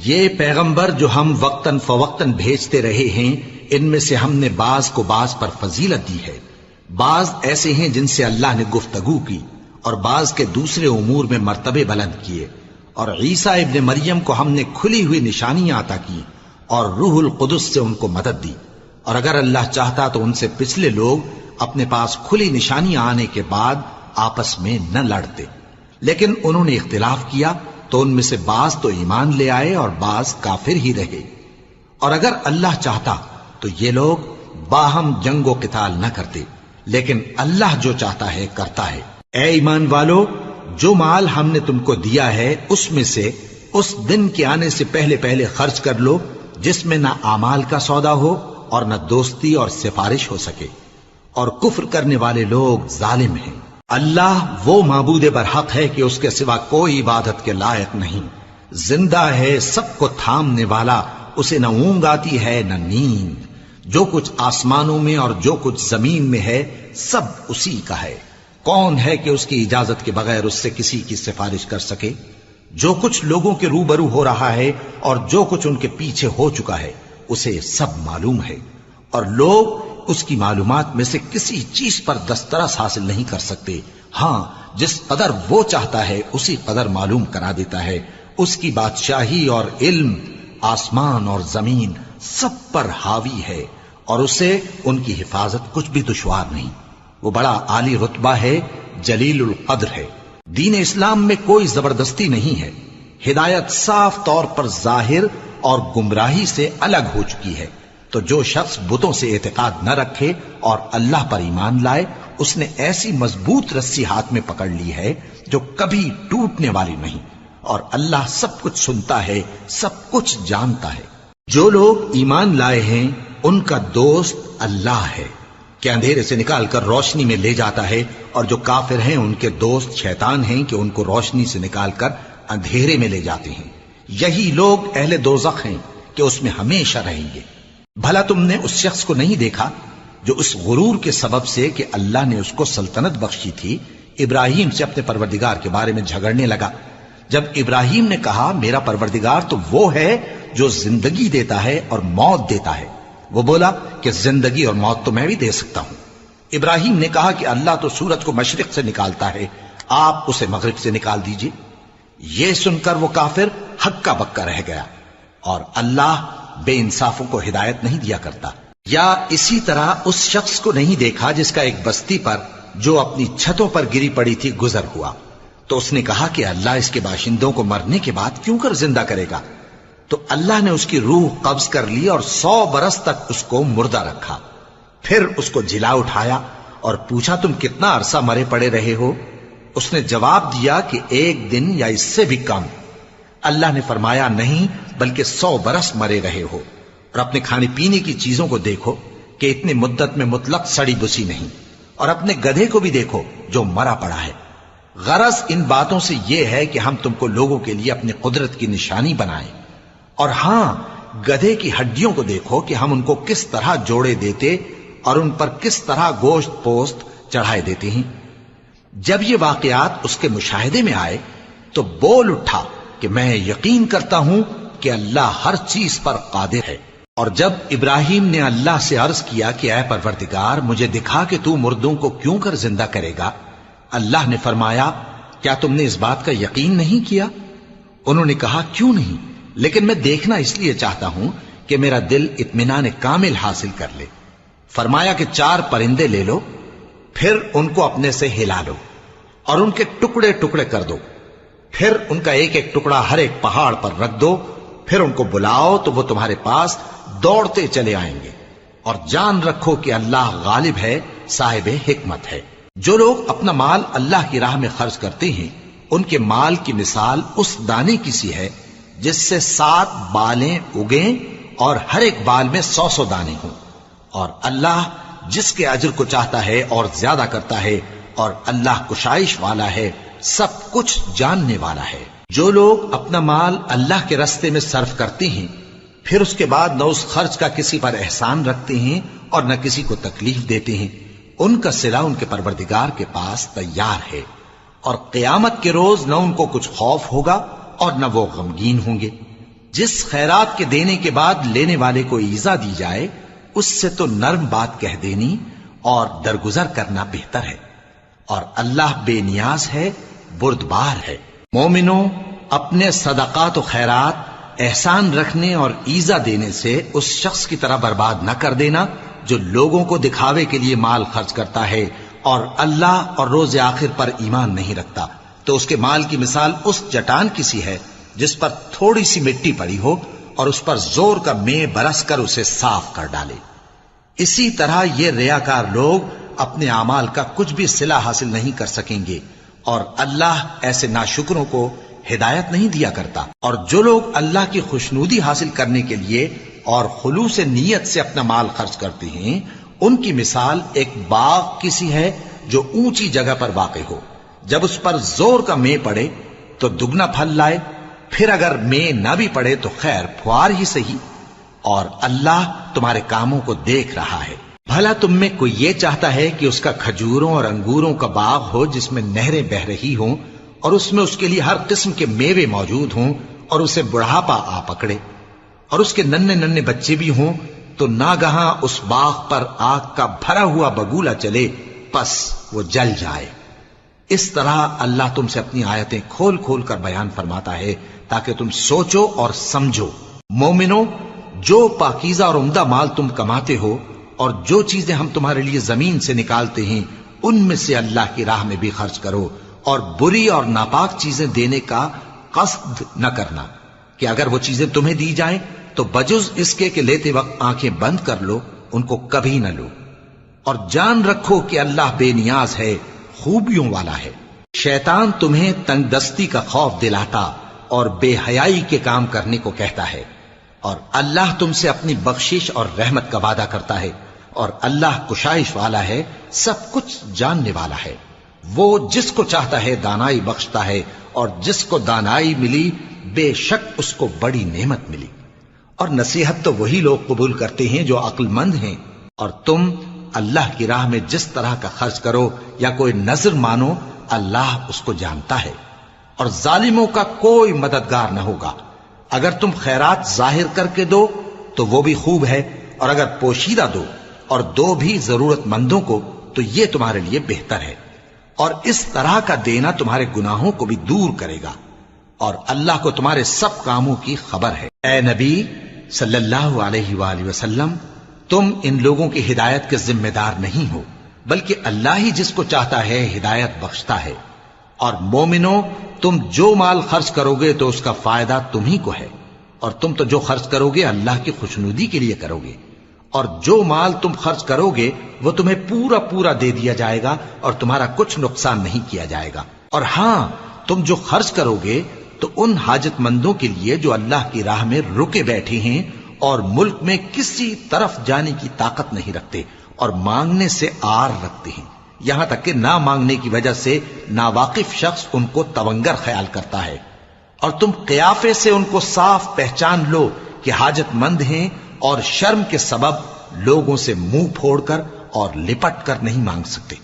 یہ پیغمبر جو ہم وقتاً فوقتاً بھیجتے رہے ہیں، ان میں سے ہم نے بعض کو بعض پر فضیلت دی ہے۔ بعض ایسے ہیں جن سے اللہ نے گفتگو کی، اور بعض کے دوسرے امور میں مرتبے بلند کیے، اور عیسیٰ ابن مریم کو ہم نے کھلی ہوئی نشانیاں عطا کی، اور روح القدس سے ان کو مدد دی۔ اور اگر اللہ چاہتا تو ان سے پچھلے لوگ اپنے پاس کھلی نشانیاں آنے کے بعد آپس میں نہ لڑتے، لیکن انہوں نے اختلاف کیا تو ان میں سے بعض تو ایمان لے آئے اور بعض کافر ہی رہے۔ اور اگر اللہ چاہتا تو یہ لوگ باہم جنگ و قتال نہ کرتے، لیکن اللہ جو چاہتا ہے کرتا ہے۔ اے ایمان والو، جو مال ہم نے تم کو دیا ہے اس میں سے اس دن کے آنے سے پہلے پہلے خرچ کر لو جس میں نہ اعمال کا سودا ہو اور نہ دوستی اور سفارش ہو سکے، اور کفر کرنے والے لوگ ظالم ہیں۔ اللہ وہ معبود برحق ہے کہ اس کے سوا کوئی عبادت کے لائق نہیں، زندہ ہے، سب کو تھامنے والا، اسے نہ اونگ آتی ہے نہ نیند۔ جو کچھ آسمانوں میں اور جو کچھ زمین میں ہے سب اسی کا ہے۔ کون ہے کہ اس کی اجازت کے بغیر اس سے کسی کی سفارش کر سکے؟ جو کچھ لوگوں کے روبرو ہو رہا ہے اور جو کچھ ان کے پیچھے ہو چکا ہے اسے سب معلوم ہے، اور لوگ اس کی معلومات میں سے کسی چیز پر دسترس حاصل نہیں کر سکتے۔ ہاں، جس قدر وہ چاہتا ہے اسی قدر معلوم کرا دیتا ہے۔ اس کی بادشاہی اور علم آسمان اور زمین سب پر حاوی ہے، اور اسے ان کی حفاظت کچھ بھی دشوار نہیں۔ وہ بڑا عالی رتبہ ہے، جلیل القدر ہے۔ دین اسلام میں کوئی زبردستی نہیں ہے، ہدایت صاف طور پر ظاہر اور گمراہی سے الگ ہو چکی ہے۔ تو جو شخص بتوں سے اعتقاد نہ رکھے اور اللہ پر ایمان لائے، اس نے ایسی مضبوط رسی ہاتھ میں پکڑ لی ہے جو کبھی ٹوٹنے والی نہیں، اور اللہ سب کچھ سنتا ہے، سب کچھ جانتا ہے۔ جو لوگ ایمان لائے ہیں ان کا دوست اللہ ہے کہ اندھیرے سے نکال کر روشنی میں لے جاتا ہے، اور جو کافر ہیں ان کے دوست شیطان ہیں کہ ان کو روشنی سے نکال کر اندھیرے میں لے جاتے ہیں۔ یہی لوگ اہل دوزخ ہیں کہ اس میں ہمیشہ رہیں گے۔ بھلا تم نے اس شخص کو نہیں دیکھا جو اس غرور کے سبب سے کہ اللہ نے اس کو سلطنت بخشی تھی، ابراہیم سے اپنے پروردگار کے بارے میں جھگڑنے لگا؟ جب ابراہیم نے کہا میرا پروردگار تو وہ ہے جو زندگی دیتا ہے اور موت دیتا ہے، وہ بولا کہ زندگی اور موت تو میں بھی دے سکتا ہوں۔ ابراہیم نے کہا کہ اللہ تو سورج کو مشرق سے نکالتا ہے، آپ اسے مغرب سے نکال دیجئے۔ یہ سن کر وہ کافر ہکا بکا رہ گیا، اور اللہ بے انصافوں کو ہدایت نہیں دیا کرتا۔ یا اسی طرح اس شخص کو نہیں دیکھا جس کا ایک بستی پر جو اپنی چھتوں پر گری پڑی تھی گزر ہوا، تو اس نے کہا کہ اللہ اس کے باشندوں کو مرنے کے بعد کیوں کر زندہ کرے گا؟ تو اللہ نے اس کی روح قبض کر لی اور 100 برس تک اس کو مردہ رکھا۔ پھر اس کو جلا اٹھایا اور پوچھا تم کتنا عرصہ مرے پڑے رہے ہو؟ اس نے جواب دیا کہ 1 دن یا اس سے بھی کم۔ اللہ نے فرمایا نہیں، بلکہ 100 برس مرے رہے ہو، اور اپنے کھانے پینے کی چیزوں کو دیکھو کہ اتنی مدت میں مطلق سڑی بسی نہیں، اور اپنے گدھے کو بھی دیکھو جو مرا پڑا ہے۔ غرض ان باتوں سے یہ ہے کہ ہم تم کو لوگوں کے لیے اپنی قدرت کی نشانی بنائیں، اور ہاں، گدھے کی ہڈیوں کو دیکھو کہ ہم ان کو کس طرح جوڑے دیتے اور ان پر کس طرح گوشت پوست چڑھائے دیتے ہیں۔ جب یہ واقعات اس کے مشاہدے میں آئے تو بول اٹھا کہ میں یقین کرتا ہوں کہ اللہ ہر چیز پر قادر ہے۔ اور جب ابراہیم نے اللہ سے عرض کیا کہ اے پروردگار مجھے دکھا کہ تو مردوں کو کیوں کر زندہ کرے گا، اللہ نے فرمایا کیا تم نے اس بات کا یقین نہیں کیا؟ انہوں نے کہا کیوں نہیں، لیکن میں دیکھنا اس لیے چاہتا ہوں کہ میرا دل اطمینان کامل حاصل کر لے۔ فرمایا کہ 4 پرندے لے لو، پھر ان کو اپنے سے ہلا لو اور ان کے ٹکڑے ٹکڑے کر دو، پھر ان کا ایک ایک ٹکڑا ہر ایک پہاڑ پر رکھ دو، پھر ان کو بلاؤ تو وہ تمہارے پاس دوڑتے چلے آئیں گے، اور جان رکھو کہ اللہ غالب ہے، صاحب حکمت ہے۔ جو لوگ اپنا مال اللہ کی راہ میں خرچ کرتے ہیں ان کے مال کی مثال اس دانے کی سی ہے جس سے 7 بالیں اگیں اور ہر ایک بال میں 100 دانے ہوں، اور اللہ جس کے اجر کو چاہتا ہے اور زیادہ کرتا ہے، اور اللہ کشائش والا ہے، سب کچھ جاننے والا ہے۔ جو لوگ اپنا مال اللہ کے راستے میں صرف کرتے ہیں پھر اس کے بعد نہ اس خرچ کا کسی پر احسان رکھتے ہیں اور نہ کسی کو تکلیف دیتے ہیں، ان کا صلہ ان کے پروردگار کے پاس تیار ہے، اور قیامت کے روز نہ ان کو کچھ خوف ہوگا اور نہ وہ غمگین ہوں گے۔ جس خیرات کے دینے کے بعد لینے والے کو ایذا دی جائے اس سے تو نرم بات کہہ دینی اور درگزر کرنا بہتر ہے، اور اللہ بے نیاز ہے، بردبار ہے۔ مومنوں، اپنے صدقات و خیرات احسان رکھنے اور ایذا دینے سے اس شخص کی طرح برباد نہ کر دینا جو لوگوں کو دکھاوے کے لیے مال خرچ کرتا ہے اور اللہ اور روز آخر پر ایمان نہیں رکھتا، تو اس کے مال کی مثال اس چٹان کی سی ہے جس پر تھوڑی سی مٹی پڑی ہو اور اس پر زور کا مے برس کر اسے صاف کر ڈالے۔ اسی طرح یہ ریاکار لوگ اپنے اعمال کا کچھ بھی صلہ حاصل نہیں کر سکیں گے، اور اللہ ایسے ناشکروں کو ہدایت نہیں دیا کرتا۔ اور جو لوگ اللہ کی خوشنودی حاصل کرنے کے لیے اور خلوص نیت سے اپنا مال خرچ کرتے ہیں، ان کی مثال ایک باغ کی سی ہے جو اونچی جگہ پر واقع ہو، جب اس پر زور کا مے پڑے تو دگنا پھل لائے، پھر اگر مے نہ بھی پڑے تو خیر پھوار ہی صحیح، اور اللہ تمہارے کاموں کو دیکھ رہا ہے۔ بھلا تم میں کوئی یہ چاہتا ہے کہ اس کا کھجوروں اور انگوروں کا باغ ہو جس میں نہریں بہ رہی ہوں اور اس میں اس کے لیے ہر قسم کے میوے موجود ہوں، اور اسے بڑھاپا آ پکڑے اور اس کے ننھے ننھے بچے بھی ہوں، تو ناگہاں اس باغ پر آگ کا بھرا ہوا بگولا چلے، پس وہ جل جائے۔ اس طرح اللہ تم سے اپنی آیتیں کھول کھول کر بیان فرماتا ہے تاکہ تم سوچو اور سمجھو۔ مومنو، جو پاکیزہ اور عمدہ مال تم کماتے ہو اور جو چیزیں ہم تمہارے لیے زمین سے نکالتے ہیں ان میں سے اللہ کی راہ میں بھی خرچ کرو، اور بری اور ناپاک چیزیں دینے کا قصد نہ کرنا کہ اگر وہ چیزیں تمہیں دی جائیں تو بجز اس کے کہ لیتے وقت آنکھیں بند کر لو، ان کو کبھی نہ لو، اور جان رکھو کہ اللہ بے نیاز ہے، خوبیوں والا ہے۔ شیطان تمہیں تنگ دستی کا خوف دلاتا اور بے حیائی کے کام کرنے کو کہتا ہے، اور اللہ تم سے اپنی بخشش اور رحمت کا وعدہ کرتا ہے، اور اللہ کشائش والا ہے، سب کچھ جاننے والا ہے۔ وہ جس کو چاہتا ہے دانائی بخشتا ہے، اور جس کو دانائی ملی بے شک اس کو بڑی نعمت ملی۔ اور نصیحت تو وہی لوگ قبول کرتے ہیں جو عقل مند ہیں، اور تم اللہ کی راہ میں جس طرح کا خرچ کرو یا کوئی نذر مانو، اللہ اس کو جانتا ہے، اور ظالموں کا کوئی مددگار نہ ہوگا۔ اگر تم خیرات ظاہر کر کے دو تو وہ بھی خوب ہے، اور اگر پوشیدہ دو اور دو بھی ضرورت مندوں کو تو یہ تمہارے لیے بہتر ہے، اور اس طرح کا دینا تمہارے گناہوں کو بھی دور کرے گا، اور اللہ کو تمہارے سب کاموں کی خبر ہے۔ اے نبی صلی اللہ علیہ وآلہ وسلم، تم ان لوگوں کی ہدایت کے ذمہ دار نہیں ہو، بلکہ اللہ ہی جس کو چاہتا ہے ہدایت بخشتا ہے۔ اور مومنو، تم جو مال خرچ کرو گے تو اس کا فائدہ تمہیں کو ہے، اور تم تو جو خرچ کرو گے اللہ کی خوشنودی کے لیے کرو گے، اور جو مال تم خرچ کرو گے وہ تمہیں پورا پورا دے دیا جائے گا اور تمہارا کچھ نقصان نہیں کیا جائے گا۔ اور ہاں، تم جو خرچ کرو گے تو ان حاجت مندوں کے لیے جو اللہ کی راہ میں رکے بیٹھے ہیں اور ملک میں کسی طرف جانے کی طاقت نہیں رکھتے اور مانگنے سے آر رکھتے ہیں، یہاں تک کہ نہ مانگنے کی وجہ سے ناواقف شخص ان کو تونگر خیال کرتا ہے، اور تم قیافے سے ان کو صاف پہچان لو کہ حاجت مند ہیں، اور شرم کے سبب لوگوں سے منہ پھوڑ کر اور لپٹ کر نہیں مانگ سکتے۔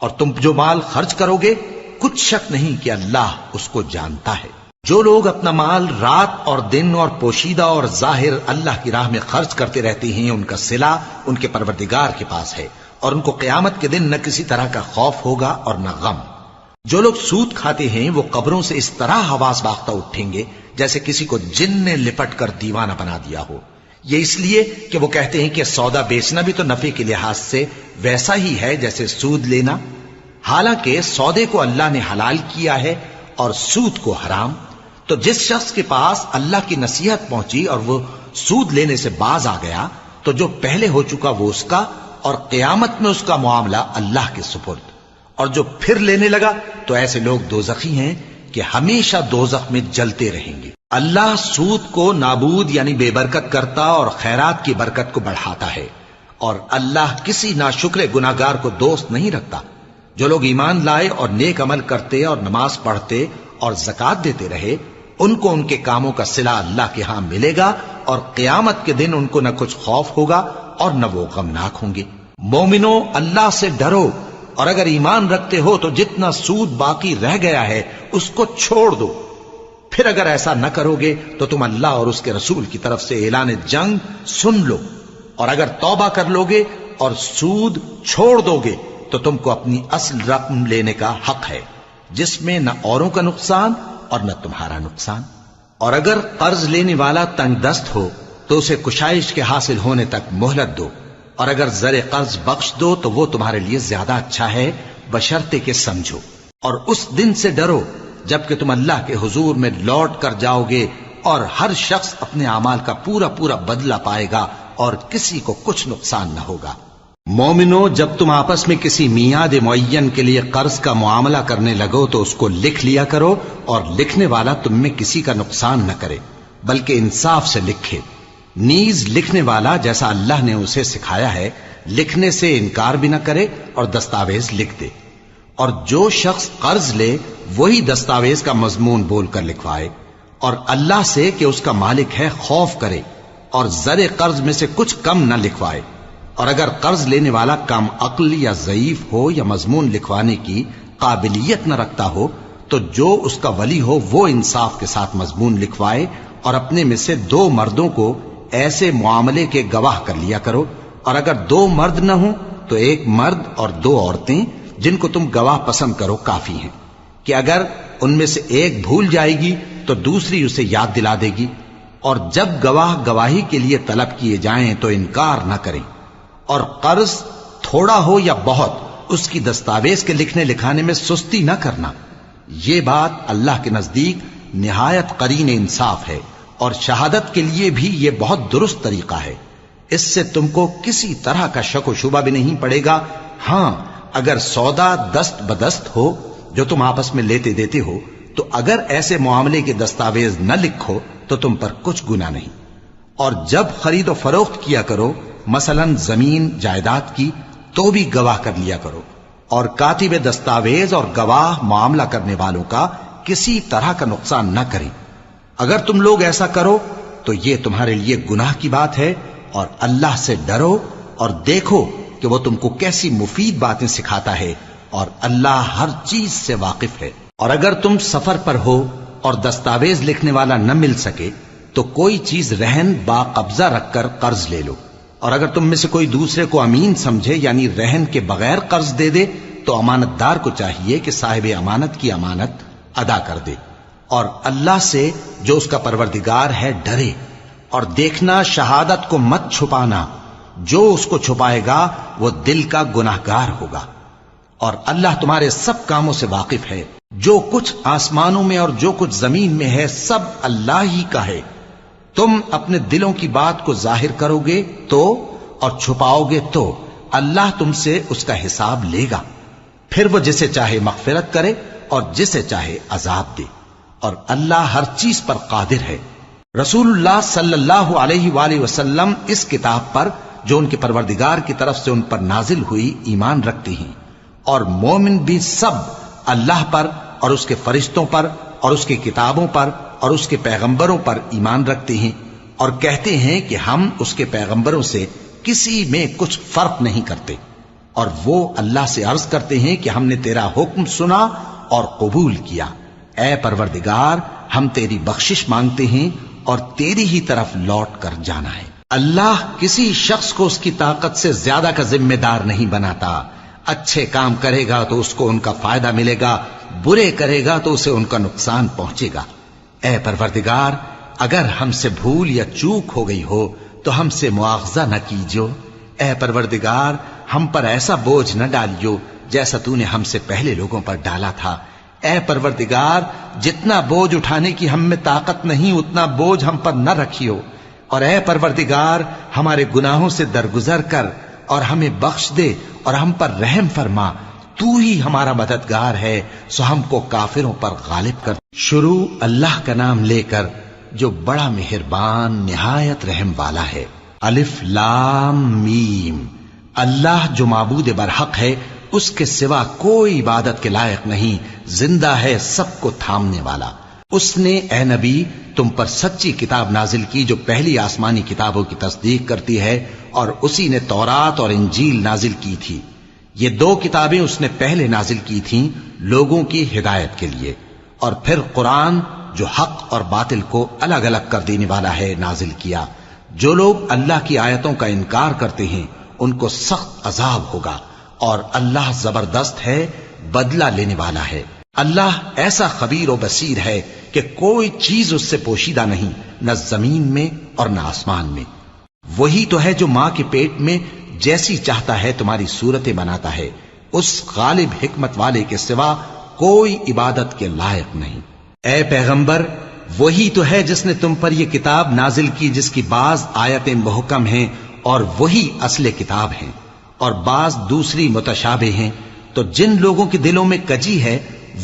اور تم جو مال خرچ کرو گے کچھ شک نہیں کہ اللہ اس کو جانتا ہے۔ جو لوگ اپنا مال رات اور دن اور پوشیدہ اور ظاہر اللہ کی راہ میں خرچ کرتے رہتے ہیں، ان کا صلہ ان کے پروردگار کے پاس ہے، اور ان کو قیامت کے دن نہ کسی طرح کا خوف ہوگا اور نہ غم۔ جو لوگ سود کھاتے ہیں وہ قبروں سے اس طرح حواس باختہ اٹھیں گے جیسے کسی کو جن نے لپٹ کر دیوانہ بنا دیا ہو، یہ اس لیے کہ وہ کہتے ہیں کہ سودا بیچنا بھی تو نفع کے لحاظ سے ویسا ہی ہے جیسے سود لینا، حالانکہ سودے کو اللہ نے حلال کیا ہے اور سود کو حرام۔ تو جس شخص کے پاس اللہ کی نصیحت پہنچی اور وہ سود لینے سے باز آ گیا تو جو پہلے ہو چکا وہ اس کا، اور قیامت میں اس کا معاملہ اللہ کے سپرد۔ اور جو پھر لینے لگا تو ایسے لوگ دوزخی ہیں کہ ہمیشہ دوزخ میں جلتے رہیں گے۔ اللہ سود کو نابود یعنی بے برکت کرتا اور خیرات کی برکت کو بڑھاتا ہے، اور اللہ کسی ناشکر گناہگار کو دوست نہیں رکھتا۔ جو لوگ ایمان لائے اور نیک عمل کرتے اور نماز پڑھتے اور زکوٰۃ دیتے رہے، ان کو ان کے کاموں کا صلہ اللہ کے ہاں ملے گا، اور قیامت کے دن ان کو نہ کچھ خوف ہوگا اور نہ وہ غمناک ہوں گے۔ مومنو، اللہ سے ڈرو، اور اگر ایمان رکھتے ہو تو جتنا سود باقی رہ گیا ہے اس کو چھوڑ دو، پھر اگر ایسا نہ کرو گے تو تم اللہ اور اس کے رسول کی طرف سے اعلان جنگ سن لو، اور اگر توبہ کر لو گے اور سود چھوڑ دو گے تو تم کو اپنی اصل رقم لینے کا حق ہے، جس میں نہ اوروں کا نقصان اور نہ تمہارا نقصان۔ اور اگر قرض لینے والا تنگ دست ہو تو اسے کشائش کے حاصل ہونے تک مہلت دو، اور اگر زر قرض بخش دو تو وہ تمہارے لیے زیادہ اچھا ہے، بشرطے کہ سمجھو۔ اور اس دن سے ڈرو جبکہ تم اللہ کے حضور میں لوٹ کر جاؤ گے، اور ہر شخص اپنے اعمال کا پورا پورا بدلہ پائے گا اور کسی کو کچھ نقصان نہ ہوگا۔ مومنو، جب تم آپس میں کسی میعاد معین کے لیے قرض کا معاملہ کرنے لگو تو اس کو لکھ لیا کرو، اور لکھنے والا تم میں کسی کا نقصان نہ کرے بلکہ انصاف سے لکھے۔ نیز لکھنے والا جیسا اللہ نے اسے سکھایا ہے لکھنے سے انکار بھی نہ کرے اور دستاویز لکھ دے، اور جو شخص قرض لے وہی دستاویز کا مضمون بول کر لکھوائے، اور اللہ سے کہ اس کا مالک ہے خوف کرے، اور زر قرض میں سے کچھ کم نہ لکھوائے۔ اور اگر قرض لینے والا کم عقل یا ضعیف ہو یا مضمون لکھوانے کی قابلیت نہ رکھتا ہو تو جو اس کا ولی ہو وہ انصاف کے ساتھ مضمون لکھوائے، اور اپنے میں سے 2 مردوں کو ایسے معاملے کے گواہ کر لیا کرو، اور اگر 2 مرد نہ ہوں تو 1 مرد اور 2 عورتیں جن کو تم گواہ پسند کرو کافی ہیں، کہ اگر ان میں سے ایک بھول جائے گی تو دوسری اسے یاد دلا دے گی، اور جب گواہ گواہی کے لیے طلب کیے جائیں تو انکار نہ کریں۔ اور قرض تھوڑا ہو یا بہت اس کی دستاویز کے لکھنے لکھانے میں سستی نہ کرنا، یہ بات اللہ کے نزدیک نہایت قرین انصاف ہے، اور شہادت کے لیے بھی یہ بہت درست طریقہ ہے۔ اس سے تم کو کسی طرح کا شک و شبہ بھی نہیں پڑے گا۔ ہاں، اگر سودا دست بدست ہو جو تم آپس میں لیتے دیتے ہو تو اگر ایسے معاملے کے دستاویز نہ لکھو تو تم پر کچھ گناہ نہیں۔ اور جب خرید و فروخت کیا کرو، مثلا زمین جائیداد کی، تو بھی گواہ کر لیا کرو، اور کاتب دستاویز اور گواہ معاملہ کرنے والوں کا کسی طرح کا نقصان نہ کریں۔ اگر تم لوگ ایسا کرو تو یہ تمہارے لیے گناہ کی بات ہے، اور اللہ سے ڈرو اور دیکھو کہ وہ تم کو کیسی مفید باتیں سکھاتا ہے، اور اللہ ہر چیز سے واقف ہے۔ اور اگر تم سفر پر ہو اور دستاویز لکھنے والا نہ مل سکے تو کوئی چیز رہن با قبضہ رکھ کر قرض لے لو، اور اگر تم میں سے کوئی دوسرے کو امین سمجھے یعنی رہن کے بغیر قرض دے دے تو امانت دار کو چاہیے کہ صاحب امانت کی امانت ادا کر دے، اور اللہ سے جو اس کا پروردگار ہے ڈرے، اور دیکھنا شہادت کو مت چھپانا، جو اس کو چھپائے گا وہ دل کا گناہگار ہوگا۔ اور اللہ تمہارے سب کاموں سے واقف ہے، جو کچھ آسمانوں میں اور جو کچھ زمین میں ہے سب اللہ ہی کا ہے۔ تم اپنے دلوں کی بات کو ظاہر کرو گے تو اور چھپاؤ گے تو اللہ تم سے اس کا حساب لے گا، پھر وہ جسے چاہے مغفرت کرے اور جسے چاہے عذاب دے، اور اللہ ہر چیز پر قادر ہے۔ رسول اللہ صلی اللہ علیہ وآلہ وسلم اس کتاب پر جو ان کے پروردگار کی طرف سے ان پر نازل ہوئی ایمان رکھتے ہیں، اور مومن بھی سب اللہ پر اور اس کے فرشتوں پر اور اس کی کتابوں پر اور اس کے پیغمبروں پر ایمان رکھتے ہیں، اور کہتے ہیں کہ ہم اس کے پیغمبروں سے کسی میں کچھ فرق نہیں کرتے، اور وہ اللہ سے عرض کرتے ہیں کہ ہم نے تیرا حکم سنا اور قبول کیا۔ اے پروردگار، ہم تیری بخشش مانگتے ہیں اور تیری ہی طرف لوٹ کر جانا ہے۔ اللہ کسی شخص کو اس کی طاقت سے زیادہ کا ذمہ دار نہیں بناتا۔ اچھے کام کرے گا تو اس کو ان کا فائدہ ملے گا، برے کرے گا تو اسے ان کا نقصان پہنچے گا۔ اے پروردگار، اگر ہم سے بھول یا چوک ہو گئی ہو تو ہم سے مواخذہ نہ کیجو۔ اے پروردگار، ہم پر ایسا بوجھ نہ ڈالیو جیسا تو نے ہم سے پہلے لوگوں پر ڈالا تھا۔ اے پروردگار، جتنا بوجھ اٹھانے کی ہم میں طاقت نہیں اتنا بوجھ ہم پر نہ رکھیو، اور اے پروردگار، ہمارے گناہوں سے درگزر کر اور ہمیں بخش دے اور ہم پر رحم فرما، تو ہی ہمارا مددگار ہے، سو ہم کو کافروں پر غالب کر۔ شروع اللہ کا نام لے کر جو بڑا مہربان نہایت رحم والا ہے۔ الف لام میم۔ اللہ جو معبود برحق ہے، اس کے سوا کوئی عبادت کے لائق نہیں، زندہ ہے، سب کو تھامنے والا۔ اس نے اے نبی تم پر سچی کتاب نازل کی جو پہلی آسمانی کتابوں کی تصدیق کرتی ہے، اور اسی نے تورات اور انجیل نازل کی تھی۔ یہ 2 کتابیں اس نے پہلے نازل کی تھیں لوگوں کی ہدایت کے لیے، اور پھر قرآن جو حق اور باطل کو الگ الگ کر دینے والا ہے نازل کیا۔ جو لوگ اللہ کی آیتوں کا انکار کرتے ہیں ان کو سخت عذاب ہوگا، اور اللہ زبردست ہے، بدلہ لینے والا ہے۔ اللہ ایسا خبیر و بصیر ہے کہ کوئی چیز اس سے پوشیدہ نہیں، نہ زمین میں اور نہ آسمان میں۔ وہی تو ہے جو ماں کے پیٹ میں جیسی چاہتا ہے تمہاری صورتیں بناتا ہے، اس غالب حکمت والے کے سوا کوئی عبادت کے لائق نہیں۔ اے پیغمبر، وہی تو ہے جس نے تم پر یہ کتاب نازل کی جس کی بعض آیتیں محکم ہیں اور وہی اصل کتاب ہیں، اور بعض دوسری متشابہ ہیں۔ تو جن لوگوں کے دلوں میں کجی ہے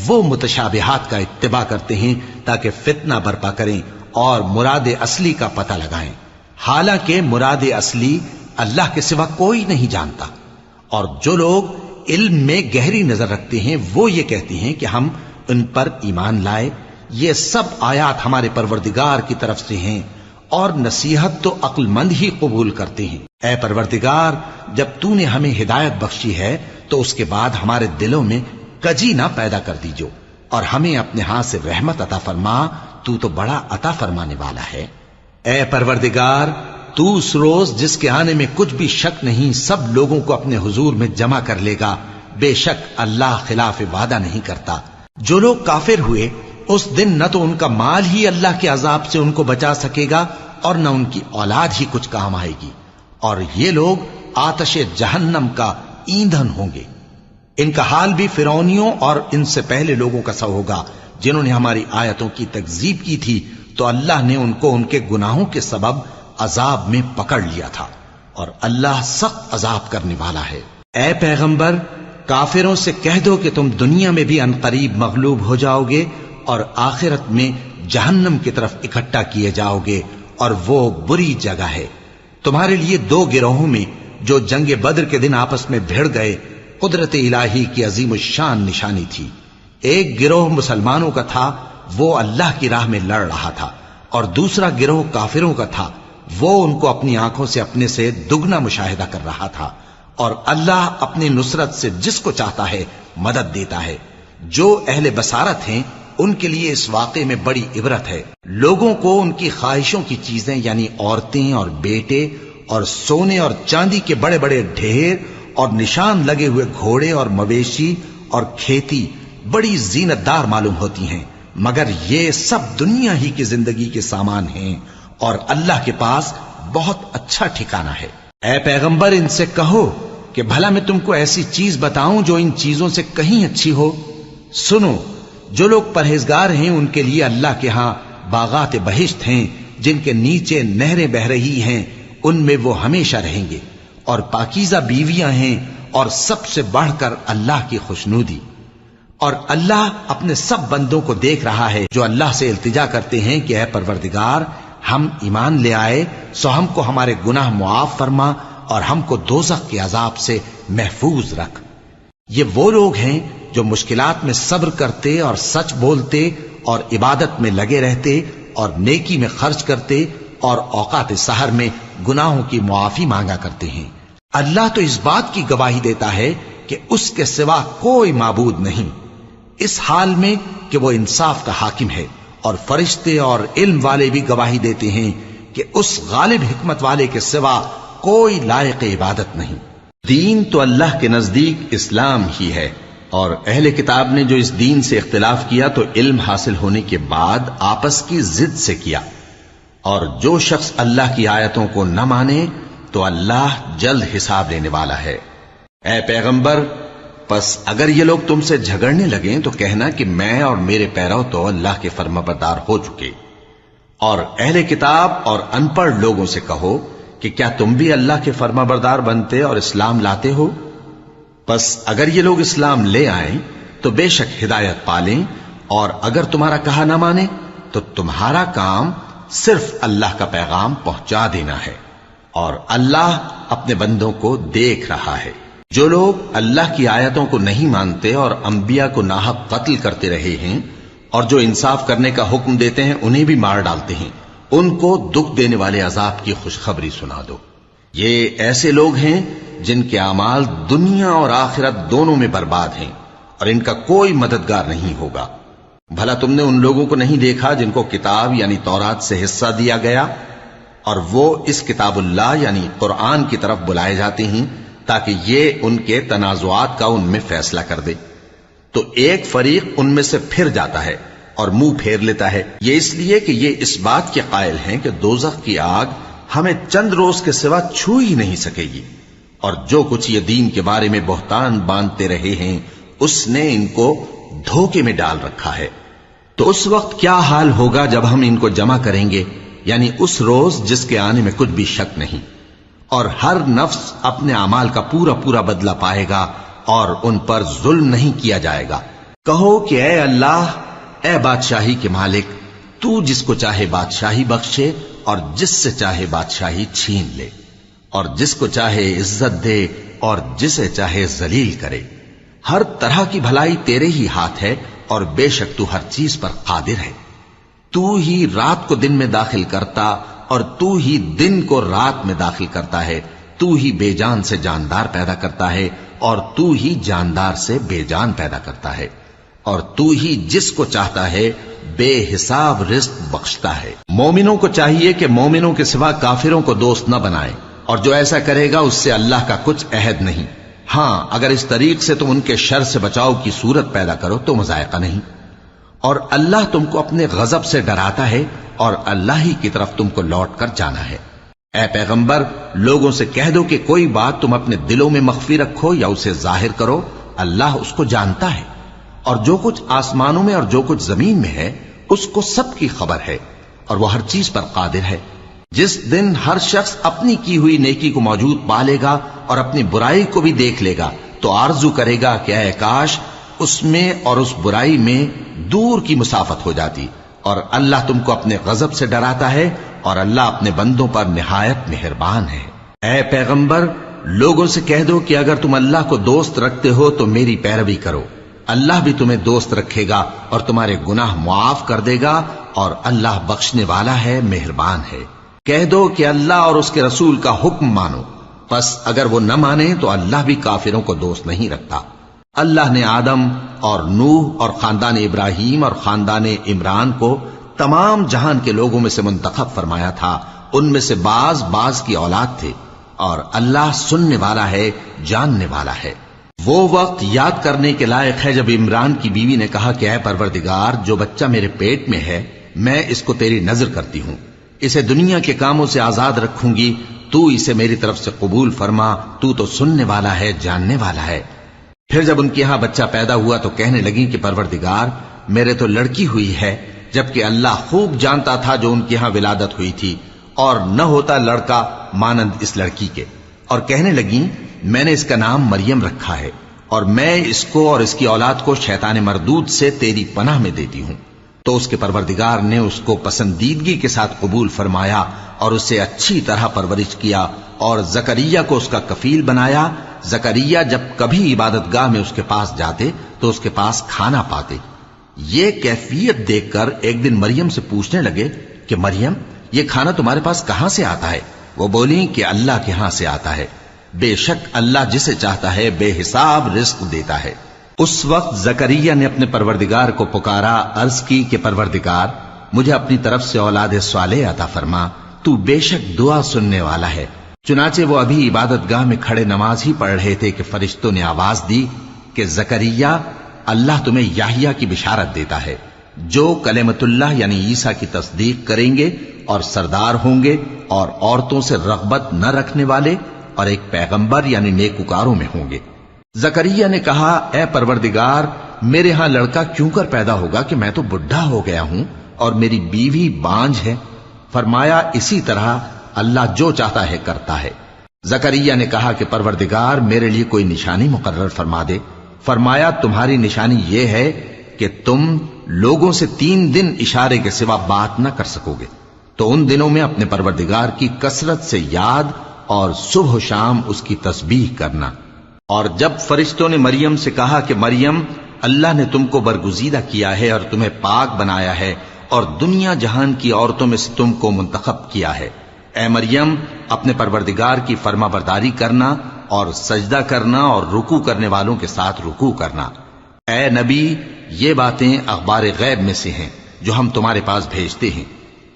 وہ متشابہات کا اتباع کرتے ہیں تاکہ فتنہ برپا کریں اور مراد اصلی کا پتہ لگائیں، حالانکہ مراد اصلی اللہ کے سوا کوئی نہیں جانتا۔ اور جو لوگ علم میں گہری نظر رکھتے ہیں وہ یہ کہتے ہیں کہ ہم ان پر ایمان لائے، یہ سب آیات ہمارے پروردگار کی طرف سے ہیں، اور نصیحت تو عقل مند ہی قبول کرتے ہیں۔ اے پروردگار، جب تو نے ہمیں ہدایت بخشی ہے تو اس کے بعد ہمارے دلوں میں کجی نہ پیدا کر دیجو، اور ہمیں اپنے ہاتھ سے رحمت عطا فرما، تو بڑا عطا فرمانے والا ہے۔ اے پروردگار، تو اس روز جس کے آنے میں کچھ بھی شک نہیں سب لوگوں کو اپنے حضور میں جمع کر لے گا، بے شک اللہ خلاف وعدہ نہیں کرتا۔ جو لوگ کافر ہوئے اس دن نہ تو ان کا مال ہی اللہ کے عذاب سے ان کو بچا سکے گا اور نہ ان کی اولاد ہی کچھ کام آئے گی، اور یہ لوگ آتش جہنم کا ایندھن ہوں گے۔ ان کا حال بھی فرعونیوں اور ان سے پہلے لوگوں کا سا ہوگا جنہوں نے ہماری آیتوں کی تکذیب کی تھی، تو اللہ نے ان کو ان کے گناہوں کے سبب عذاب میں پکڑ لیا تھا، اور اللہ سخت عذاب کرنے والا ہے۔ اے پیغمبر، کافروں سے کہہ دو کہ تم دنیا میں بھی عنقریب مغلوب ہو جاؤ گے اور آخرت میں جہنم کی طرف اکٹھا کیے جاؤ گے، اور وہ بری جگہ ہے۔ تمہارے لیے دو گروہوں میں جو جنگ بدر کے دن آپس میں بھڑ گئے قدرت الہی کی عظیم الشان نشانی تھی۔ ایک گروہ مسلمانوں کا تھا، وہ اللہ کی راہ میں لڑ رہا تھا، اور دوسرا گروہ کافروں کا تھا، وہ ان کو اپنی آنکھوں سے اپنے سے دگنا مشاہدہ کر رہا تھا۔ اور اللہ اپنی نصرت سے جس کو چاہتا ہے مدد دیتا ہے۔ جو اہل بصارت ہیں ان کے لیے اس واقعے میں بڑی عبرت ہے۔ لوگوں کو ان کی خواہشوں کی چیزیں یعنی عورتیں اور بیٹے اور سونے اور چاندی کے بڑے بڑے ڈھیر اور نشان لگے ہوئے گھوڑے اور مویشی اور کھیتی بڑی زینت دار معلوم ہوتی ہیں، مگر یہ سب دنیا ہی کی زندگی کے سامان ہیں، اور اللہ کے پاس بہت اچھا ٹھکانہ ہے۔ اے پیغمبر، ان سے کہو کہ بھلا میں تم کو ایسی چیز بتاؤں جو ان چیزوں سے کہیں اچھی ہو؟ سنو، جو لوگ پرہیزگار ہیں ان کے لیے اللہ کے ہاں باغات بہشت ہیں جن کے نیچے نہریں بہ رہی ہیں، ان میں وہ ہمیشہ رہیں گے، اور پاکیزہ بیویاں ہیں، اور سب سے بڑھ کر اللہ کی خوشنودی۔ اور اللہ اپنے سب بندوں کو دیکھ رہا ہے جو اللہ سے التجا کرتے ہیں کہ اے پروردگار، ہم ایمان لے آئے سو ہم کو ہمارے گناہ معاف فرما اور ہم کو دوزخ کے عذاب سے محفوظ رکھ۔ یہ وہ لوگ ہیں جو مشکلات میں صبر کرتے اور سچ بولتے اور عبادت میں لگے رہتے اور نیکی میں خرچ کرتے اور اوقات سحر میں گناہوں کی معافی مانگا کرتے ہیں۔ اللہ تو اس بات کی گواہی دیتا ہے کہ اس کے سوا کوئی معبود نہیں، اس حال میں کہ وہ انصاف کا حاکم ہے، اور فرشتے اور علم والے بھی گواہی دیتے ہیں کہ اس غالب حکمت والے کے سوا کوئی لائق عبادت نہیں۔ دین تو اللہ کے نزدیک اسلام ہی ہے، اور اہل کتاب نے جو اس دین سے اختلاف کیا تو علم حاصل ہونے کے بعد آپس کی ضد سے کیا، اور جو شخص اللہ کی آیتوں کو نہ مانے تو اللہ جلد حساب لینے والا ہے۔ اے پیغمبر، پس اگر یہ لوگ تم سے جھگڑنے لگیں تو کہنا کہ میں اور میرے پیرو تو اللہ کے فرمانبردار ہو چکے، اور اہل کتاب اور ان پڑھ لوگوں سے کہو کہ کیا تم بھی اللہ کے فرمانبردار بنتے اور اسلام لاتے ہو؟ پس اگر یہ لوگ اسلام لے آئیں تو بے شک ہدایت پالیں، اور اگر تمہارا کہا نہ مانے تو تمہارا کام صرف اللہ کا پیغام پہنچا دینا ہے، اور اللہ اپنے بندوں کو دیکھ رہا ہے۔ جو لوگ اللہ کی آیتوں کو نہیں مانتے اور انبیاء کو ناحق قتل کرتے رہے ہیں، اور جو انصاف کرنے کا حکم دیتے ہیں انہیں بھی مار ڈالتے ہیں، ان کو دکھ دینے والے عذاب کی خوشخبری سنا دو۔ یہ ایسے لوگ ہیں جن کے اعمال دنیا اور آخرت دونوں میں برباد ہیں، اور ان کا کوئی مددگار نہیں ہوگا۔ بھلا تم نے ان لوگوں کو نہیں دیکھا جن کو کتاب یعنی تورات سے حصہ دیا گیا اور وہ اس کتاب اللہ یعنی قرآن کی طرف بلائے جاتے ہیں تاکہ یہ ان کے تنازعات کا ان میں فیصلہ کر دے، تو ایک فریق ان میں سے پھر جاتا ہے اور منہ پھیر لیتا ہے، یہ اس لیے کہ یہ اس بات کے قائل ہیں کہ دوزخ کی آگ ہمیں چند روز کے سوا چھو ہی نہیں سکے گی، اور جو کچھ یہ دین کے بارے میں بہتان باندھتے رہے ہیں اس نے ان کو دھوکے میں ڈال رکھا ہے۔ تو اس وقت کیا حال ہوگا جب ہم ان کو جمع کریں گے، یعنی اس روز جس کے آنے میں کچھ بھی شک نہیں، اور ہر نفس اپنے اعمال کا پورا پورا بدلہ پائے گا اور ان پر ظلم نہیں کیا جائے گا۔ کہو کہ اے اللہ، اے بادشاہی کے مالک، تو جس کو چاہے بادشاہی بخشے اور جس سے چاہے بادشاہی چھین لے، اور جس کو چاہے عزت دے اور جسے چاہے ذلیل کرے۔ ہر طرح کی بھلائی تیرے ہی ہاتھ ہے اور بے شک تو ہر چیز پر قادر ہے۔ تو ہی رات کو دن میں داخل کرتا اور تو ہی دن کو رات میں داخل کرتا ہے، تو ہی بے جان سے جاندار پیدا کرتا ہے اور تو ہی جاندار سے بے جان پیدا کرتا ہے، اور تو ہی جس کو چاہتا ہے بے حساب رزق بخشتا ہے۔ مومنوں کو چاہیے کہ مومنوں کے سوا کافروں کو دوست نہ بنائیں، اور جو ایسا کرے گا اس سے اللہ کا کچھ عہد نہیں۔ ہاں اگر اس طریق سے تم ان کے شر سے بچاؤ کی صورت پیدا کرو تو مذائقہ نہیں، اور اللہ تم کو اپنے غضب سے ڈراتا ہے اور اللہ ہی کی طرف تم کو لوٹ کر جانا ہے۔ اے پیغمبر، لوگوں سے کہہ دو کہ کوئی بات تم اپنے دلوں میں مخفی رکھو یا اسے ظاہر کرو، اللہ اس کو جانتا ہے، اور جو کچھ آسمانوں میں اور جو کچھ زمین میں ہے اس کو سب کی خبر ہے، اور وہ ہر چیز پر قادر ہے۔ جس دن ہر شخص اپنی کی ہوئی نیکی کو موجود پا لے گا اور اپنی برائی کو بھی دیکھ لے گا تو آرزو کرے گا کہ اے کاش اس میں اور اس برائی میں دور کی مسافت ہو جاتی، اور اللہ تم کو اپنے غضب سے ڈراتا ہے اور اللہ اپنے بندوں پر نہایت مہربان ہے۔ اے پیغمبر، لوگوں سے کہہ دو کہ اگر تم اللہ کو دوست رکھتے ہو تو میری پیروی کرو، اللہ بھی تمہیں دوست رکھے گا اور تمہارے گناہ معاف کر دے گا، اور اللہ بخشنے والا ہے، مہربان ہے۔ کہہ دو کہ اللہ اور اس کے رسول کا حکم مانو، پس اگر وہ نہ مانے تو اللہ بھی کافروں کو دوست نہیں رکھتا۔ اللہ نے آدم اور نوح اور خاندان ابراہیم اور خاندان عمران کو تمام جہان کے لوگوں میں سے منتخب فرمایا تھا، ان میں سے بعض بعض کی اولاد تھے، اور اللہ سننے والا ہے، جاننے والا ہے۔ وہ وقت یاد کرنے کے لائق ہے جب عمران کی بیوی نے کہا کہ اے پروردگار، جو بچہ میرے پیٹ میں ہے میں اس کو تیری نذر کرتی ہوں، اسے دنیا کے کاموں سے آزاد رکھوں گی، تو اسے میری طرف سے قبول فرما، تو سننے والا ہے، جاننے والا ہے۔ پھر جب ان کے ہاں بچہ پیدا ہوا تو کہنے لگی کہ پروردگار، میرے تو لڑکی ہوئی ہے، جبکہ اللہ خوب جانتا تھا جو ان کے ہاں ولادت ہوئی تھی، اور نہ ہوتا لڑکا مانند اس لڑکی کے، اور کہنے لگی میں نے اس کا نام مریم رکھا ہے، اور میں اس کو اور اس کی اولاد کو شیطان مردود سے تیری پناہ میں دیتی ہوں۔ تو اس کے پروردگار نے اس کو پسندیدگی کے ساتھ قبول فرمایا اور اسے اچھی طرح پرورش کیا، اور زکریا کو اس کا کفیل بنایا۔ زکریا جب کبھی عبادت گاہ میں اس کے پاس جاتے تو اس کے پاس کھانا پاتے۔ یہ کیفیت دیکھ کر ایک دن مریم سے پوچھنے لگے کہ مریم، یہ کھانا تمہارے پاس کہاں سے آتا ہے؟ وہ بولی کہ اللہ کے ہاں سے آتا ہے، بے شک اللہ جسے چاہتا ہے بے حساب رزق دیتا ہے۔ اس وقت زکریا نے اپنے پروردگار کو پکارا، عرض کی کہ پروردگار، مجھے اپنی طرف سے اولاد صالح عطا فرما، تو بے شک دعا سننے والا ہے۔ چنانچہ وہ ابھی عبادت گاہ میں کھڑے نماز ہی پڑھ رہے تھے کہ فرشتوں نے آواز دی کہ زکریا، اللہ تمہیں یحییٰ کی بشارت دیتا ہے، جو کلمۃ اللہ یعنی عیسیٰ کی تصدیق کریں گے اور سردار ہوں گے، اور عورتوں سے رغبت نہ رکھنے والے، اور ایک پیغمبر یعنی نیکوکاروں میں ہوں گے۔ زکریا نے کہا، اے پروردگار، میرے ہاں لڑکا کیوں کر پیدا ہوگا کہ میں تو بڈھا ہو گیا ہوں اور میری بیوی بانجھ ہے؟ فرمایا، اسی طرح اللہ جو چاہتا ہے کرتا ہے۔ زکریا نے کہا کہ پروردگار، میرے لیے کوئی نشانی مقرر فرما دے۔ فرمایا، تمہاری نشانی یہ ہے کہ تم لوگوں سے 3 دن اشارے کے سوا بات نہ کر سکو گے، تو ان دنوں میں اپنے پروردگار کی کثرت سے یاد اور صبح و شام اس کی تسبیح کرنا۔ اور جب فرشتوں نے مریم سے کہا کہ مریم، اللہ نے تم کو برگزیدہ کیا ہے اور تمہیں پاک بنایا ہے اور دنیا جہان کی عورتوں میں سے تم کو منتخب کیا ہے، اے مریم، اپنے پروردگار کی فرما برداری کرنا اور سجدہ کرنا اور رکوع کرنے والوں کے ساتھ رکوع کرنا۔ اے نبی، یہ باتیں اخبار غیب میں سے ہیں جو ہم تمہارے پاس بھیجتے ہیں۔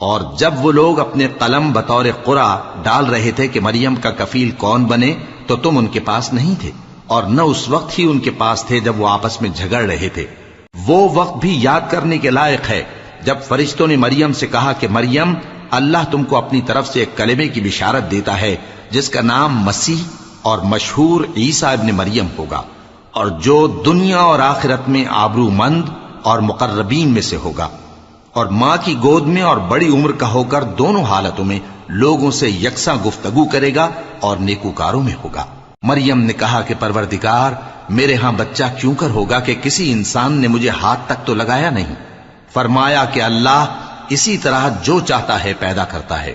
اور جب وہ لوگ اپنے قلم بطور قرعہ ڈال رہے تھے کہ مریم کا کفیل کون بنے، تو تم ان کے پاس نہیں تھے، اور نہ اس وقت ہی ان کے پاس تھے جب وہ آپس میں جھگڑ رہے تھے۔ وہ وقت بھی یاد کرنے کے لائق ہے جب فرشتوں نے مریم سے کہا کہ مریم، اللہ تم کو اپنی طرف سے ایک کلمے کی بشارت دیتا ہے جس کا نام مسیح اور مشہور عیسیٰ ابن مریم ہوگا، اور جو دنیا اور آخرت میں آبرو مند اور مقربین میں سے ہوگا، اور ماں کی گود میں اور بڑی عمر کا ہو کر دونوں حالتوں میں لوگوں سے یکساں گفتگو کرے گا اور نیکوکاروں میں ہوگا۔ مریم نے کہا کہ پروردگار، میرے ہاں بچہ کیوں کر ہوگا کہ کسی انسان نے مجھے ہاتھ تک تو لگایا نہیں۔ فرمایا کہ اللہ اسی طرح جو چاہتا ہے پیدا کرتا ہے،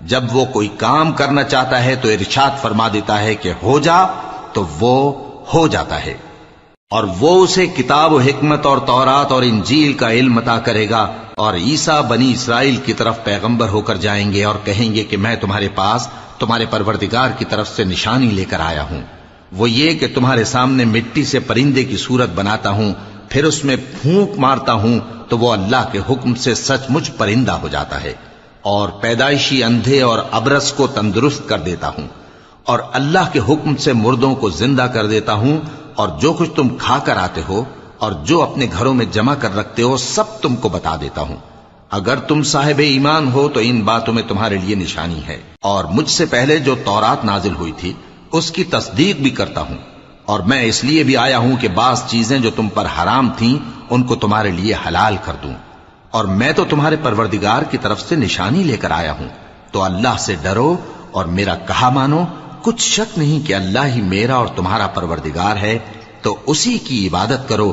جب وہ کوئی کام کرنا چاہتا ہے تو ارشاد فرما دیتا ہے کہ ہو جا، تو وہ ہو جاتا ہے۔ اور وہ اسے کتاب و حکمت اور تورات اور انجیل کا علم عطا کرے گا، اور عیسیٰ بنی اسرائیل کی طرف پیغمبر ہو کر جائیں گے اور کہیں گے کہ میں تمہارے پاس تمہارے پروردگار کی طرف سے نشانی لے کر آیا ہوں، وہ یہ کہ تمہارے سامنے مٹی سے پرندے کی صورت بناتا ہوں، پھر اس میں پھونک مارتا ہوں تو وہ اللہ کے حکم سے سچ مچ پرندہ ہو جاتا ہے، اور پیدائشی اندھے اور ابرص کو تندرست کر دیتا ہوں، اور اللہ کے حکم سے مردوں کو زندہ کر دیتا ہوں، اور جو کچھ تم کھا کر آتے ہو اور جو اپنے گھروں میں جمع کر رکھتے ہو سب تم کو بتا دیتا ہوں۔ اگر تم صاحب ایمان ہو تو ان باتوں میں تمہارے لیے نشانی ہے، اور مجھ سے پہلے جو تورات نازل ہوئی تھی اس کی تصدیق بھی کرتا ہوں، اور میں اس لیے بھی آیا ہوں کہ بعض چیزیں جو تم پر حرام تھیں ان کو تمہارے لیے حلال کر دوں، اور میں تو تمہارے پروردگار کی طرف سے نشانی لے کر آیا ہوں۔ تو اللہ سے ڈرو اور میرا کہا مانو، کچھ شک نہیں کہ اللہ ہی میرا اور تمہارا پروردگار ہے، تو اسی کی عبادت کرو،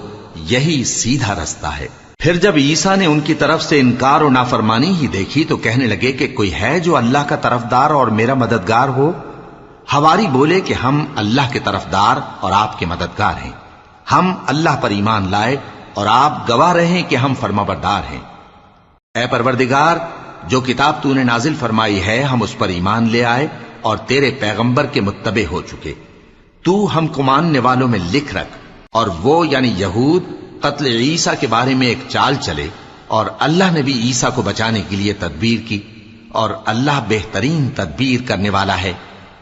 یہی سیدھا رستہ ہے۔ پھر جب عیسیٰ نے ان کی طرف سے انکار و نافرمانی ہی دیکھی تو کہنے لگے کہ کوئی ہے جو اللہ کا طرفدار اور میرا مددگار ہو؟ حواری بولے کہ ہم اللہ کے طرفدار اور آپ کے مددگار ہیں، ہم اللہ پر ایمان لائے اور آپ گواہ رہیں کہ ہم فرمانبردار ہیں۔ اے پروردگار، جو کتاب تو نے نازل فرمائی ہے ہم اس پر ایمان لے آئے اور تیرے پیغمبر کے متبع ہو چکے، تو ہم کو ماننے والوں میں لکھ رکھ۔ اور وہ یعنی یہود قتل عیسیٰ کے بارے میں ایک چال چلے، اور اللہ نے بھی عیسیٰ کو بچانے کے لیے تدبیر کی، اور اللہ بہترین تدبیر کرنے والا ہے۔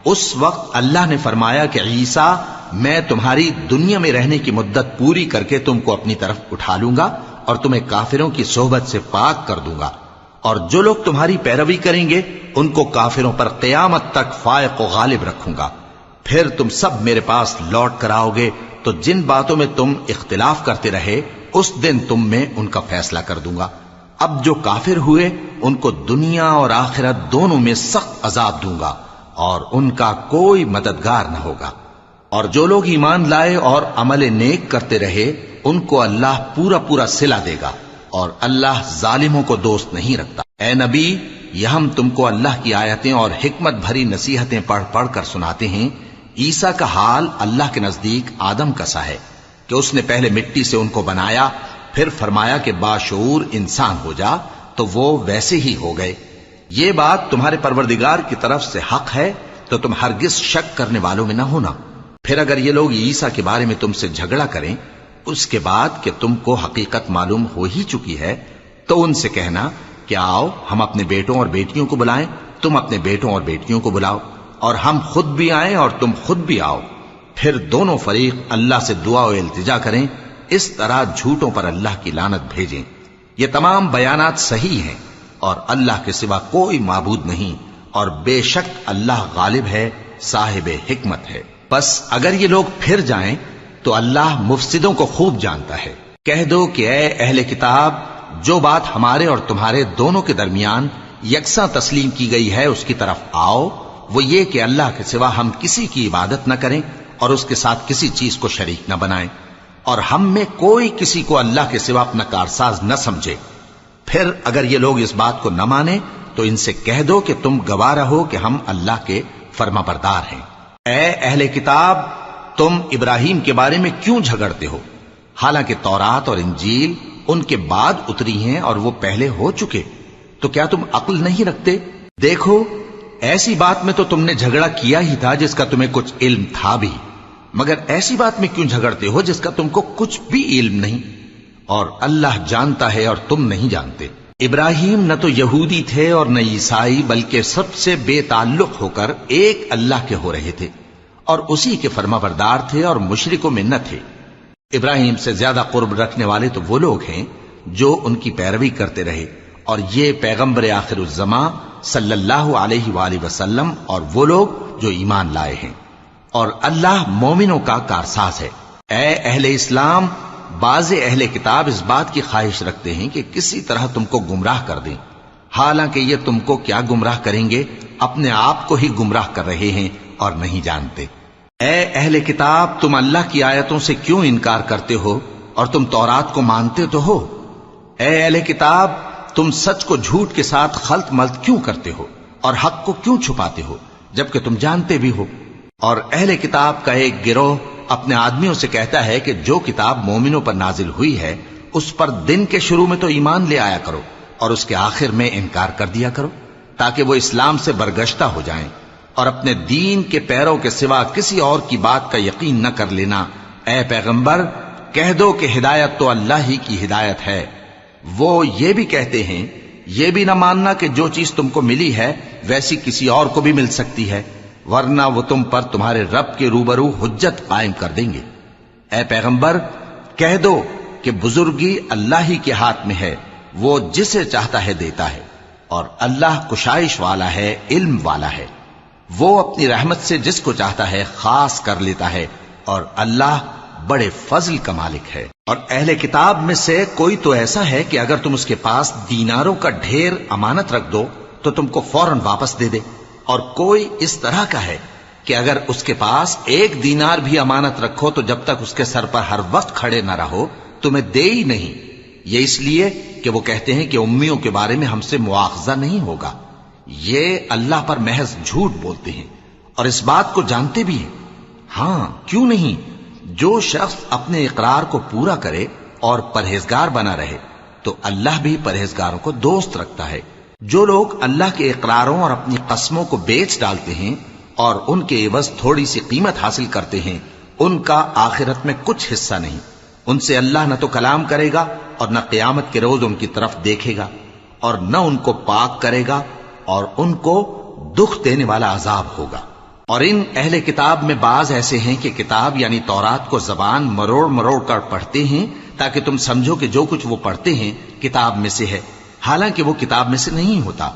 اس وقت اللہ نے فرمایا کہ عیسیٰ، میں تمہاری دنیا میں رہنے کی مدت پوری کر کے تم کو اپنی طرف اٹھا لوں گا اور تمہیں کافروں کی صحبت سے پاک کر دوں گا، اور جو لوگ تمہاری پیروی کریں گے ان کو کافروں پر قیامت تک فائق و غالب رکھوں گا۔ پھر تم سب میرے پاس لوٹ کر آؤ گے تو جن باتوں میں تم اختلاف کرتے رہے اس دن تم میں ان کا فیصلہ کر دوں گا۔ اب جو کافر ہوئے ان کو دنیا اور آخرت دونوں میں سخت عذاب دوں گا، اور ان کا کوئی مددگار نہ ہوگا۔ اور جو لوگ ایمان لائے اور عمل نیک کرتے رہے ان کو اللہ پورا پورا صلہ دے گا، اور اللہ ظالموں کو دوست نہیں رکھتا۔ اے نبی، یہ ہم تم کو اللہ کی آیتیں اور حکمت بھری نصیحتیں پڑھ پڑھ کر سناتے ہیں۔ عیسیٰ کا حال اللہ کے نزدیک آدم کا سا ہے کہ اس نے پہلے مٹی سے ان کو بنایا، پھر فرمایا کہ باشعور انسان ہو جا، تو وہ ویسے ہی ہو گئے۔ یہ بات تمہارے پروردگار کی طرف سے حق ہے، تو تم ہرگز شک کرنے والوں میں نہ ہونا۔ پھر اگر یہ لوگ عیسیٰ کے بارے میں تم سے جھگڑا کریں اس کے بعد کہ تم کو حقیقت معلوم ہو ہی چکی ہے، تو ان سے کہنا کہ آؤ ہم اپنے بیٹوں اور بیٹیوں کو بلائیں، تم اپنے بیٹوں اور بیٹیوں کو بلاؤ، اور ہم خود بھی آئیں اور تم خود بھی آؤ، پھر دونوں فریق اللہ سے دعا و التجا کریں، اس طرح جھوٹوں پر اللہ کی لعنت بھیجیں۔ یہ تمام بیانات صحیح ہیں، اور اللہ کے سوا کوئی معبود نہیں، اور بے شک اللہ غالب ہے، صاحب حکمت ہے۔ بس اگر یہ لوگ پھر جائیں تو اللہ مفسدوں کو خوب جانتا ہے۔ کہہ دو کہ اے اہل کتاب، جو بات ہمارے اور تمہارے دونوں کے درمیان یکساں تسلیم کی گئی ہے اس کی طرف آؤ، وہ یہ کہ اللہ کے سوا ہم کسی کی عبادت نہ کریں اور اس کے ساتھ کسی چیز کو شریک نہ بنائیں، اور ہم میں کوئی کسی کو اللہ کے سوا اپنا کارساز نہ سمجھے۔ پھر اگر یہ لوگ اس بات کو نہ مانیں تو ان سے کہہ دو کہ تم گواہ رہو کہ ہم اللہ کے فرما بردار ہیں۔ اے اہل کتاب، تم ابراہیم کے بارے میں کیوں جھگڑتے ہو؟ حالانکہ تورات اور انجیل ان کے بعد اتری ہیں اور وہ پہلے ہو چکے، تو کیا تم عقل نہیں رکھتے؟ دیکھو، ایسی بات میں تو تم نے جھگڑا کیا ہی تھا جس کا تمہیں کچھ علم تھا بھی، مگر ایسی بات میں کیوں جھگڑتے ہو جس کا تم کو کچھ بھی علم نہیں؟ اور اللہ جانتا ہے اور تم نہیں جانتے۔ ابراہیم نہ تو یہودی تھے اور نہ عیسائی، بلکہ سب سے بے تعلق ہو کر ایک اللہ کے ہو رہے تھے اور اسی کے فرما بردار تھے اور مشرکوں میں نہ تھے۔ ابراہیم سے زیادہ قرب رکھنے والے تو وہ لوگ ہیں جو ان کی پیروی کرتے رہے، اور یہ پیغمبر آخر الزماں صلی اللہ علیہ وآلہ وسلم اور وہ لوگ جو ایمان لائے ہیں، اور اللہ مومنوں کا کارساز ہے۔ اے اہل اسلام، بعض اہل کتاب اس بات کی خواہش رکھتے ہیں کہ کسی طرح تم کو گمراہ کر دیں، حالانکہ یہ تم کو کیا گمراہ کریں گے، اپنے آپ کو ہی گمراہ کر رہے ہیں اور نہیں جانتے۔ اے اہل کتاب، تم اللہ کی آیتوں سے کیوں انکار کرتے ہو اور تم تورات کو مانتے تو ہو؟ اے اہل کتاب، تم سچ کو جھوٹ کے ساتھ خلط ملط کیوں کرتے ہو اور حق کو کیوں چھپاتے ہو جبکہ تم جانتے بھی ہو؟ اور اہل کتاب کا ایک گروہ اپنے آدمیوں سے کہتا ہے کہ جو کتاب مومنوں پر نازل ہوئی ہے اس پر دن کے شروع میں تو ایمان لے آیا کرو اور اس کے آخر میں انکار کر دیا کرو، تاکہ وہ اسلام سے برگشتہ ہو جائیں، اور اپنے دین کے پیروں کے سوا کسی اور کی بات کا یقین نہ کر لینا۔ اے پیغمبر، کہہ دو کہ ہدایت تو اللہ ہی کی ہدایت ہے۔ وہ یہ بھی کہتے ہیں، یہ بھی نہ ماننا کہ جو چیز تم کو ملی ہے ویسی کسی اور کو بھی مل سکتی ہے، ورنہ وہ تم پر تمہارے رب کے روبرو حجت قائم کر دیں گے۔ اے پیغمبر، کہہ دو کہ بزرگی اللہ ہی کے ہاتھ میں ہے، وہ جسے چاہتا ہے دیتا ہے، اور اللہ کشائش والا ہے، علم والا ہے۔ وہ اپنی رحمت سے جس کو چاہتا ہے خاص کر لیتا ہے، اور اللہ بڑے فضل کا مالک ہے۔ اور اہل کتاب میں سے کوئی تو ایسا ہے کہ اگر تم اس کے پاس دیناروں کا ڈھیر امانت رکھ دو تو تم کو فوراً واپس دے دے، اور کوئی اس طرح کا ہے کہ اگر اس کے پاس 1 دینار بھی امانت رکھو تو جب تک اس کے سر پر ہر وقت کھڑے نہ رہو تمہیں دے ہی نہیں۔ یہ اس لیے کہ وہ کہتے ہیں کہ امیوں کے بارے میں ہم سے مواخذہ نہیں ہوگا۔ یہ اللہ پر محض جھوٹ بولتے ہیں اور اس بات کو جانتے بھی ہیں۔ ہاں، کیوں نہیں، جو شخص اپنے اقرار کو پورا کرے اور پرہیزگار بنا رہے تو اللہ بھی پرہیزگاروں کو دوست رکھتا ہے۔ جو لوگ اللہ کے اقراروں اور اپنی قسموں کو بیچ ڈالتے ہیں اور ان کے عوض تھوڑی سی قیمت حاصل کرتے ہیں، ان کا آخرت میں کچھ حصہ نہیں۔ ان سے اللہ نہ تو کلام کرے گا اور نہ قیامت کے روز ان کی طرف دیکھے گا، اور نہ ان کو پاک کرے گا، اور ان کو دکھ دینے والا عذاب ہوگا۔ اور ان اہل کتاب میں بعض ایسے ہیں کہ کتاب یعنی تورات کو زبان مروڑ مروڑ کر پڑھتے ہیں تاکہ تم سمجھو کہ جو کچھ وہ پڑھتے ہیں کتاب میں سے ہے، حالانکہ وہ کتاب میں سے نہیں ہوتا،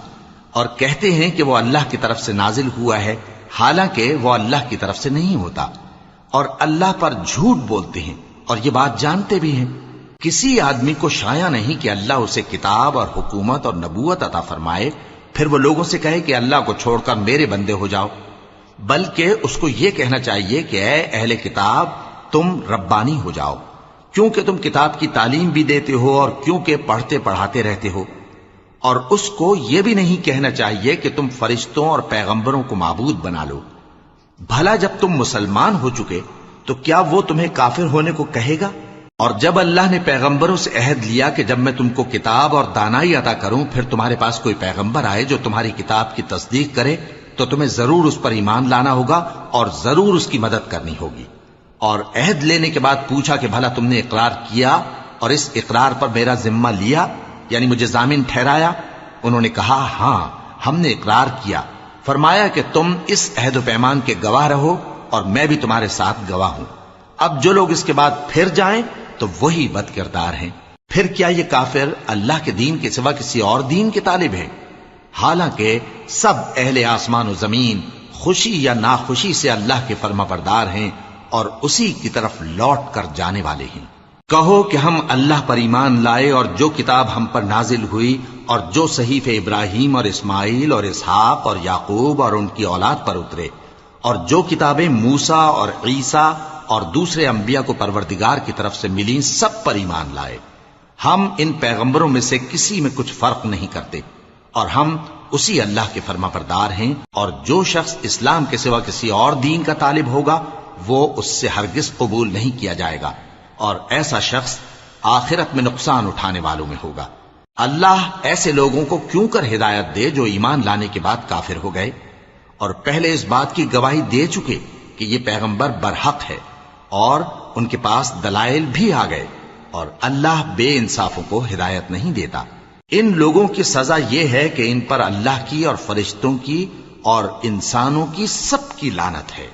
اور کہتے ہیں کہ وہ اللہ کی طرف سے نازل ہوا ہے، حالانکہ وہ اللہ کی طرف سے نہیں ہوتا، اور اللہ پر جھوٹ بولتے ہیں اور یہ بات جانتے بھی ہیں۔ کسی آدمی کو شایع نہیں کہ اللہ اسے کتاب اور حکومت اور نبوت عطا فرمائے پھر وہ لوگوں سے کہے کہ اللہ کو چھوڑ کر میرے بندے ہو جاؤ، بلکہ اس کو یہ کہنا چاہیے کہ اے اہل کتاب، تم ربانی ہو جاؤ، کیونکہ تم کتاب کی تعلیم بھی دیتے ہو اور کیونکہ پڑھتے پڑھاتے رہتے ہو۔ اور اس کو یہ بھی نہیں کہنا چاہیے کہ تم فرشتوں اور پیغمبروں کو معبود بنا لو۔ بھلا جب تم مسلمان ہو چکے تو کیا وہ تمہیں کافر ہونے کو کہے گا؟ اور جب اللہ نے پیغمبروں سے عہد لیا کہ جب میں تم کو کتاب اور دانائی عطا کروں پھر تمہارے پاس کوئی پیغمبر آئے جو تمہاری کتاب کی تصدیق کرے تو تمہیں ضرور اس پر ایمان لانا ہوگا اور ضرور اس کی مدد کرنی ہوگی۔ اور عہد لینے کے بعد پوچھا کہ بھلا تم نے اقرار کیا اور اس اقرار پر میرا ذمہ لیا، یعنی مجھے ضامن ٹھہرایا؟ انہوں نے کہا ہاں، ہم نے اقرار کیا۔ فرمایا کہ تم اس عہد و پیمان کے گواہ رہو اور میں بھی تمہارے ساتھ گواہ ہوں۔ اب جو لوگ اس کے بعد پھر جائیں تو وہی بد کردار ہیں۔ پھر کیا یہ کافر اللہ کے دین کے سوا کسی اور دین کے طالب ہیں؟ حالانکہ سب اہل آسمان و زمین خوشی یا ناخوشی سے اللہ کے فرما بردار ہیں اور اسی کی طرف لوٹ کر جانے والے ہیں۔ کہو کہ ہم اللہ پر ایمان لائے اور جو کتاب ہم پر نازل ہوئی اور جو صحیفے ابراہیم اور اسماعیل اور اسحاق اور یعقوب اور ان کی اولاد پر اترے، اور جو کتابیں موسیٰ اور عیسیٰ اور دوسرے انبیاء کو پروردگار کی طرف سے ملیں، سب پر ایمان لائے۔ ہم ان پیغمبروں میں سے کسی میں کچھ فرق نہیں کرتے، اور ہم اسی اللہ کے فرما بردار ہیں۔ اور جو شخص اسلام کے سوا کسی اور دین کا طالب ہوگا وہ اس سے ہرگز قبول نہیں کیا جائے گا، اور ایسا شخص آخرت میں نقصان اٹھانے والوں میں ہوگا۔ اللہ ایسے لوگوں کو کیوں کر ہدایت دے جو ایمان لانے کے بعد کافر ہو گئے اور پہلے اس بات کی گواہی دے چکے کہ یہ پیغمبر برحق ہے اور ان کے پاس دلائل بھی آ گئے، اور اللہ بے انصافوں کو ہدایت نہیں دیتا۔ ان لوگوں کی سزا یہ ہے کہ ان پر اللہ کی اور فرشتوں کی اور انسانوں کی سب کی لعنت ہے،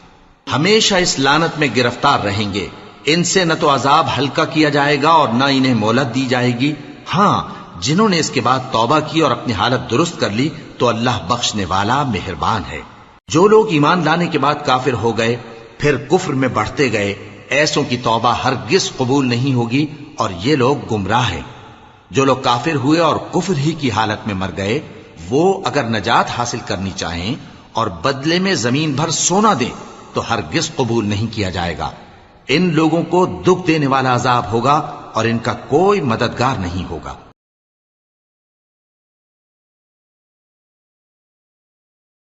ہمیشہ اس لعنت میں گرفتار رہیں گے۔ ان سے نہ تو عذاب ہلکا کیا جائے گا اور نہ انہیں مہلت دی جائے گی۔ ہاں، جنہوں نے اس کے بعد توبہ کی اور اپنی حالت درست کر لی تو اللہ بخشنے والا مہربان ہے۔ جو لوگ ایمان لانے کے بعد کافر ہو گئے پھر کفر میں بڑھتے گئے، ایسوں کی توبہ ہرگز قبول نہیں ہوگی اور یہ لوگ گمراہ ہیں۔ جو لوگ کافر ہوئے اور کفر ہی کی حالت میں مر گئے، وہ اگر نجات حاصل کرنی چاہیں اور بدلے میں زمین بھر سونا دیں تو ہرگز قبول نہیں کیا جائے گا۔ ان لوگوں کو دکھ دینے والا عذاب ہوگا اور ان کا کوئی مددگار نہیں ہوگا۔